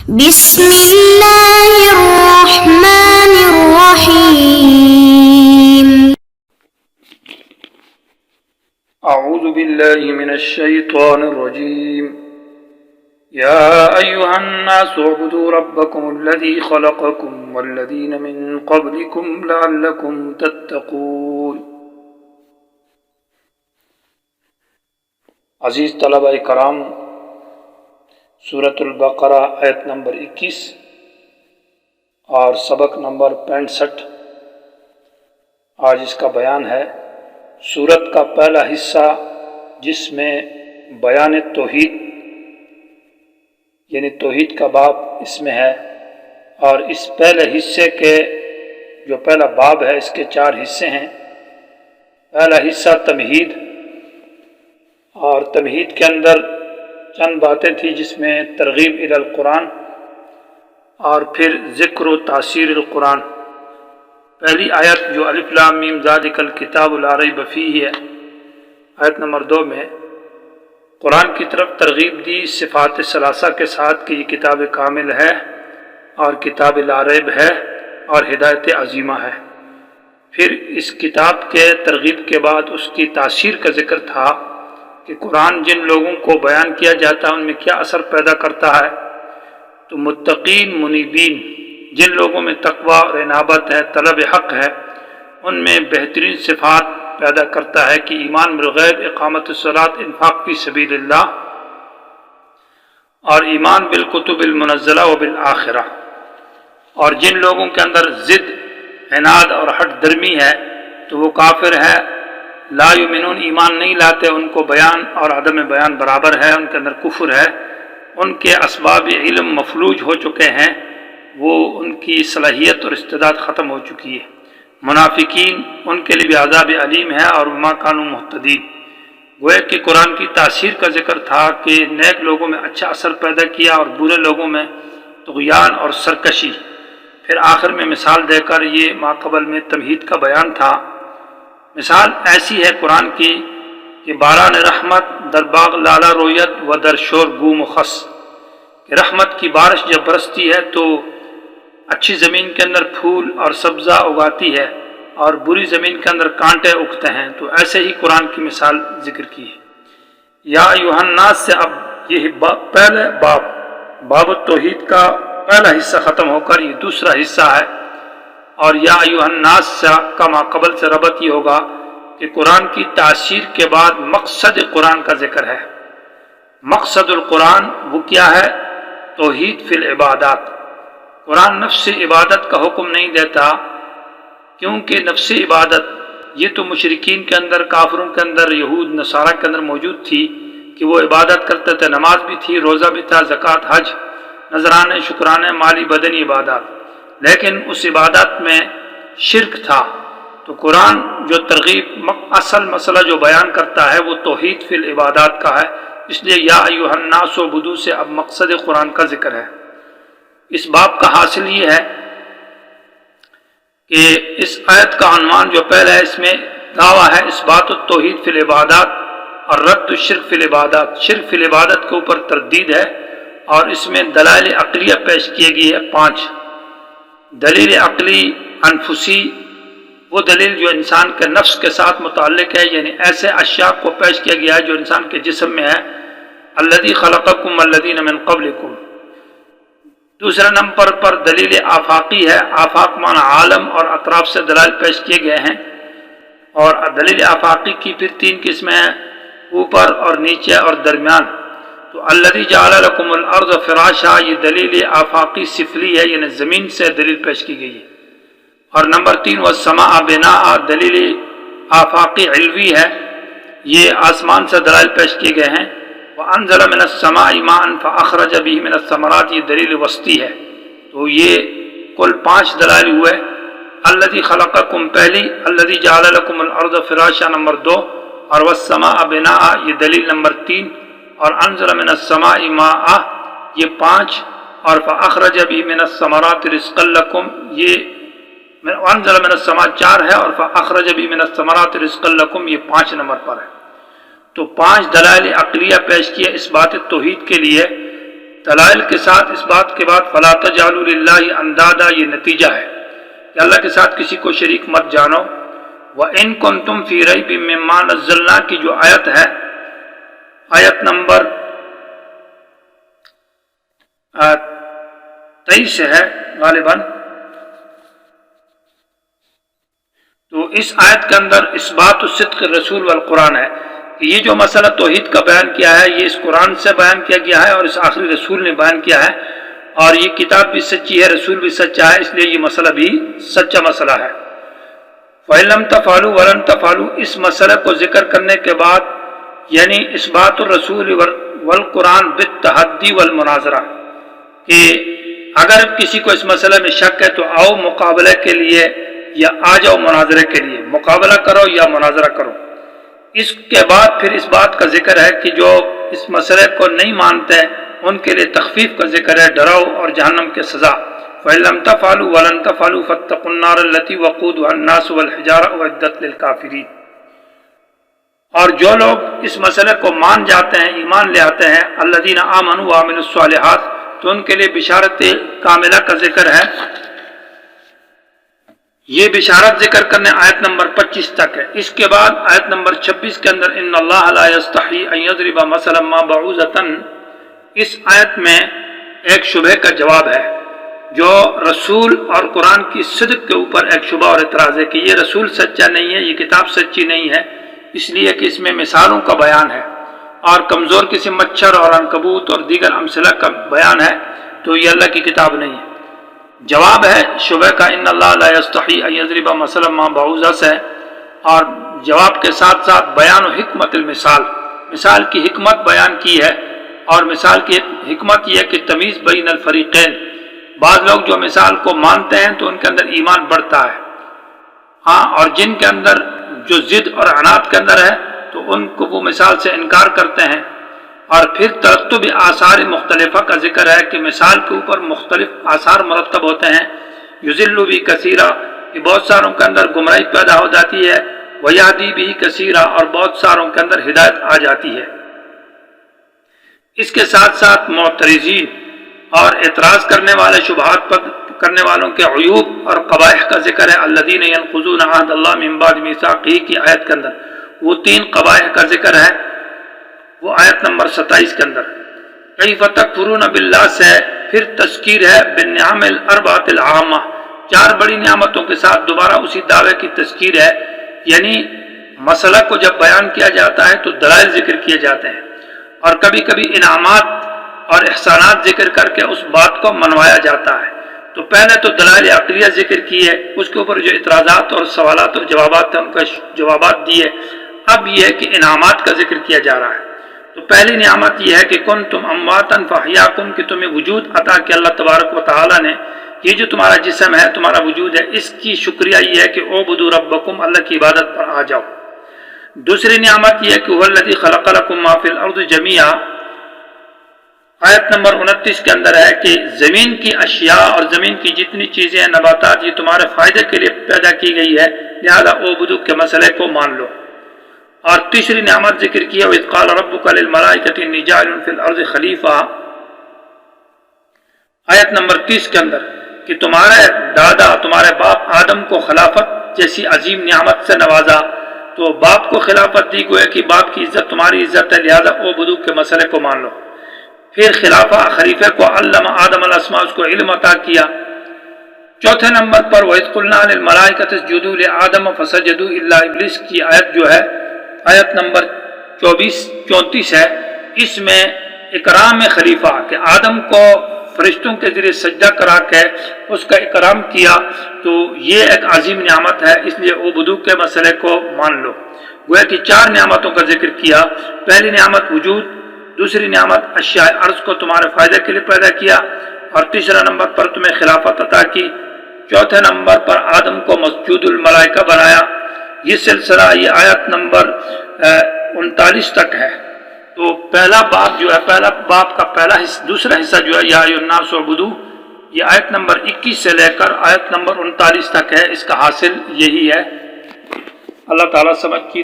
بسم الله الرحمن الرحيم. أعوذ بالله من الشيطان الرجيم. يا أيها الناس اعبدوا ربكم الذي خلقكم والذين من قبلكم لعلكم تتقون. عزیز طلبہ کرام، سورۃ البقرہ آیت نمبر 21 اور سبق نمبر 65 آج اس کا بیان ہے۔ سورت کا پہلا حصہ جس میں بیان توحید یعنی توحید کا باب اس میں ہے، اور اس پہلے حصے کے جو پہلا باب ہے اس کے 4 حصے ہیں۔ پہلا حصہ تمہید، اور تمہید کے اندر چند باتیں تھیں جس میں ترغیب الی القرآن اور پھر ذکر و تاثیر القرآن۔ پہلی آیت جو الف لام میم ذالک الکتاب لا ریب فیہ ہے، آیت نمبر 2 میں قرآن کی طرف ترغیب دی صفات ثلاثہ کے ساتھ کہ یہ کتاب کامل ہے اور کتاب لا ریب ہے اور ہدایت عظیمہ ہے۔ پھر اس کتاب کے ترغیب کے بعد اس کی تاثیر کا ذکر تھا کہ قرآن جن لوگوں کو بیان کیا جاتا ہے ان میں کیا اثر پیدا کرتا ہے۔ تو متقین منیبین، جن لوگوں میں تقوی اور انابت ہے، طلب حق ہے، ان میں بہترین صفات پیدا کرتا ہے کہ ایمان بالغیب، اقامت الصلاۃ، انفاق فی سبیل اللہ، اور ایمان بالکتب المنزلہ و بالآخرہ۔ اور جن لوگوں کے اندر ضد، عناد اور ہٹ درمی ہے تو وہ کافر ہے، لا یؤمنون، ایمان نہیں لاتے، ان کو بیان اور عدم بیان برابر ہے، ان کے اندر کفر ہے، ان کے اسباب علم مفلوج ہو چکے ہیں، وہ ان کی صلاحیت اور استعداد ختم ہو چکی ہے۔ منافقین، ان کے لیے بھی عذاب علیم ہے، اور وما کانوا مہتدین۔ گویا کہ قرآن کی تاثیر کا ذکر تھا کہ نیک لوگوں میں اچھا اثر پیدا کیا اور برے لوگوں میں طغیان اور سرکشی۔ پھر آخر میں مثال دے کر یہ ماقبل میں تمہید کا بیان تھا۔ مثال ایسی ہے قرآن کی کہ باران رحمت در باغ لالا رویت و در شور بوم و خس، کہ رحمت کی بارش جب برستی ہے تو اچھی زمین کے اندر پھول اور سبزہ اگاتی ہے اور بری زمین کے اندر کانٹے اگتے ہیں۔ تو ایسے ہی قرآن کی مثال ذکر کی ہے۔ یا ایھا الناس سے اب یہ پہلے باب التوحید کا پہلا حصہ ختم ہو کر یہ دوسرا حصہ ہے، اور یا ایھا الناس کا ماقبل سے ربط یہ ہوگا کہ قرآن کی تاثیر کے بعد مقصد قرآن کا ذکر ہے۔ مقصد القرآن وہ کیا ہے؟ توحید فی العبادات۔ قرآن نفس عبادت کا حکم نہیں دیتا، کیونکہ نفس عبادت یہ تو مشرکین کے اندر، کافروں کے اندر، یہود نصارہ کے اندر موجود تھی کہ وہ عبادت کرتے تھے، نماز بھی تھی، روزہ بھی تھا، زکوٰۃ، حج، نذرانے، شکرانے، مالی بدنی عبادات، لیکن اس عبادت میں شرک تھا۔ تو قرآن جو ترغیب اصل مسئلہ جو بیان کرتا ہے وہ توحید فی العبادات کا ہے، اس لیے یا ایھا الناس اعبدوا سے اب مقصد قرآن کا ذکر ہے۔ اس باب کا حاصل یہ ہے کہ اس آیت کا عنوان جو پہلا ہے اس میں دعویٰ ہے اثبات التوحید فی العبادات اور رد الشرک فی العبادات۔ شرک فی العبادت کے اوپر تردید ہے، اور اس میں دلائل عقلیہ پیش کیے گئی ہے 5۔ دلیل عقلی انفسی، وہ دلیل جو انسان کے نفس کے ساتھ متعلق ہے، یعنی ایسے اشیاء کو پیش کیا گیا ہے جو انسان کے جسم میں ہے، الذی خلقکم والذین من قبلکم۔ دوسرے نمبر پر دلیل آفاقی ہے، آفاق معنی عالم اور اطراف سے دلائل پیش کیے گئے ہیں، اور دلیل آفاقی کی پھر 3 قسمیں ہیں، اوپر اور نیچے اور درمیان۔ تو الذی جعل لکم الارض فراشا، یہ دلیل آفاقی سفلی ہے، یعنی زمین سے دلیل پیش کی گئی ہے۔ اور نمبر 3 والسماء بناء، دلیل آفاقی علوی ہے، یہ آسمان سے دلائل پیش کیے گئے ہیں۔ وَأَنزَلَ مِنَ السَّمَاءِ مَاءً فَأَخْرَجَ بِهِ مِنَ الثَّمَرَاتِ، یہ دلیل وسطی ہے۔ تو یہ کل 5 دلائل ہوئے۔ الذی خلقکم پہلی، الذی جعل لکم الارض فراشا نمبر 2، اور والسماء بناء یہ دلیل نمبر 3، اور انزل من السماء ماء یہ 5، اور فأخرج به من الثمرات رزقا لکم یہ انزل من السماء 4 ہے، اور فأخرج به من الثمرات رزقا لکم یہ 5 نمبر پر ہے۔ تو 5 دلائل عقلیہ پیش کیے اس بات توحید کے لیے دلائل کے ساتھ اس بات کے بعد فلا تجعلوا للہ اندادا، یہ نتیجہ ہے کہ اللہ کے ساتھ کسی کو شریک مت جانو۔ وَإِن كُنتُمْ فِي رَيْبٍ مِّمَّا نَزَّلْنَا کی جو آیت ہے، آیت نمبر 23 ہے غالباً، تو اس آیت کے اندر اثبات الصدق الرسول والقرآن ہے کہ یہ جو مسئلہ توحید کا بیان کیا ہے یہ اس قرآن سے بیان کیا گیا ہے اور اس آخری رسول نے بیان کیا ہے، اور یہ کتاب بھی سچی ہے، رسول بھی سچا ہے، اس لیے یہ مسئلہ بھی سچا مسئلہ ہے۔ فَإِن لَمْ تَفْعَلُوا وَلَن تَفْعَلُوا، اس مسئلے کو ذکر کرنے کے بعد یعنی اثبات الرسول والقرآن بالتحدی والمناظرہ، کہ اگر کسی کو اس مسئلے میں شک ہے تو آؤ مقابلے کے لیے یا آ جاؤ مناظرے کے لیے، مقابلہ کرو یا مناظرہ کرو۔ اس کے بعد پھر اس بات کا ذکر ہے کہ جو اس مسئلے کو نہیں مانتے ان کے لیے تخفیف کا ذکر ہے، ڈراؤ اور جہنم کے سزا۔ فَإِن لَمْ تَفْعَلُوا وَلَن تَفْعَلُوا فَاتَّقُوا النَّارَ الَّتِي وَقُودُهَا النَّاسُ وَالْحِجَارَةُ أُعِدَّتْ لِلْكَافِرِينَ۔ اور جو لوگ اس مسئلے کو مان جاتے ہیں، ایمان لے آتے ہیں، الَّذِينَ آمَنُوا وَعَمِلُوا الصَّالِحَاتِ، تو ان کے لیے بشارت کاملہ کا ذکر ہے۔ یہ بشارت ذکر کرنے آیت نمبر 25 تک ہے۔ اس کے بعد آیت نمبر 26 کے اندر ان اللہ لا یستحی ان یضرب مثلا ما بعوضۃ، اس آیت میں ایک شبہ کا جواب ہے جو رسول اور قرآن کی صدق کے اوپر ایک شبہ اور اعتراض ہے کہ یہ رسول سچا نہیں ہے، یہ کتاب سچی نہیں ہے، اس لیے کہ اس میں مثالوں کا بیان ہے اور کمزور قسم مچھر اور عنکبوت اور دیگر امثلہ کا بیان ہے، تو یہ اللہ کی کتاب نہیں ہے۔ جواب ہے شبہ کا ان اللہ لا یستحی ان یضرب مثلا ما بعوضہ سے، اور جواب کے ساتھ ساتھ بیان و حکمت المثال، مثال کی حکمت بیان کی ہے، اور مثال کی حکمت یہ ہے کہ تمیز بین الفریقین، بعض لوگ جو مثال کو مانتے ہیں تو ان کے اندر ایمان بڑھتا ہے، ہاں، اور جن کے اندر جو ضد اور عناد کے اندر ہے تو ان کو وہ مثال سے انکار کرتے ہیں۔ اور پھر ترتب آثار مختلفہ کا ذکر ہے کہ مثال کے اوپر مختلف آثار مرتب ہوتے ہیں، یضل بھی کثیرہ، کہ بہت ساروں کے اندر گمراہی پیدا ہو جاتی ہے، ویہدی بھی کثیرہ، اور بہت ساروں کے اندر ہدایت آ جاتی ہے۔ اس کے ساتھ ساتھ معترضین اور اعتراض کرنے والے، شبہات پر کرنے والوں کے عیوب اور قبائح کا ذکر ہے، الذین ینقضون عہد اللہ من بعد میثاقہ کی آیت کے اندر وہ 3 قبائح کا ذکر ہے، وہ آیت نمبر 27 کے اندر۔ کیف تکفرون باللہ سے پھر تذکیر ہے بالنعم الاربعۃ العامہ، 4 بڑی نعمتوں کے ساتھ دوبارہ اسی دعوے کی تذکیر ہے، یعنی مسئلہ کو جب بیان کیا جاتا ہے تو دلائل ذکر کیے جاتے ہیں، اور کبھی کبھی انعامات اور احسانات ذکر کر کے اس بات کو منوایا جاتا ہے۔ تو پہلے تو دلائل عقلیہ ذکر کی ہے، اس کے اوپر جو اعتراضات اور سوالات اور جوابات ہیں ان کا جوابات دیے، اب یہ ہے کہ انعامات کا ذکر کیا جا رہا ہے۔ تو پہلی نعمت یہ ہے کہ کنتم امواتا فاحیاکم، کہ تمہیں وجود عطا کیا اللہ تبارک و تعالی نے، یہ جو تمہارا جسم ہے، تمہارا وجود ہے، اس کی شکریہ یہ ہے کہ اعبدوا ربکم، اللہ کی عبادت پر آ جاؤ۔ دوسری نعمت یہ ہے کہ هو الذی خلق لکم ما فی الارض جمیعا، آیت نمبر 29 کے اندر ہے کہ زمین کی اشیاء اور زمین کی جتنی چیزیں ہیں، نباتات، یہ تمہارے فائدے کے لیے پیدا کی گئی ہے، لہذا اعبدوا کے مسئلے کو مان لو۔ اور تیسری نعمت ذکر کی ہے وَإِذْ قَالَ رَبُّكَ لِلْمَلَائِكَةِ إِنِّي جَاعِلٌ فِي الْأَرْضِ خَلِيفَةً، آیت نمبر 30 کے اندر، کہ تمہارے دادا، تمہارے باپ آدم کو خلافت جیسی عظیم نعمت سے نوازا، تو باپ کو خلافت دی، گویا کہ باپ کی عزت تمہاری عزت ہے، لہذا اعبدوا کے مسئلے کو مان لو۔ پھر خلیفہ کو علم آدم الاسماء، اس کو علم عطا کیا۔ چوتھے نمبر پر وَإِذْ قُلْنَا لِلْمَلَائِكَةِ اسْجُدُوا لِآدَمَ فَسَجَدُوا إِلَّا إِبْلِيسَ کی آیت جو ہے آیت نمبر 34 ہے، اس میں اکرام خلیفہ کہ آدم کو فرشتوں کے ذریعے سجدہ کرا کے اس کا اکرام کیا، تو یہ ایک عظیم نعمت ہے، اس لیے اعبدوا کے مسئلے کو مان لو۔ گویا کہ 4 نعمتوں کا ذکر کیا، پہلی نعمت وجود، دوسری نعمت اشیاء ارض کو تمہارے فائدے کے لیے پیدا کیا، اور تیسرا نمبر پر تمہیں خلافت عطا کی، چوتھے نمبر پر آدم کو مسجود الملائکہ بنایا۔ یہ سلسلہ یہ آیت نمبر 39 تک ہے۔ تو پہلا باب جو ہے، پہلا باب کا پہلا دوسرا حصہ جو ہے یا ایھا الناس اعبدوا، یہ آیت نمبر 21 سے لے کر آیت نمبر 39 تک ہے، اس کا حاصل یہی ہے۔ اللہ تعالیٰ سمجھ کی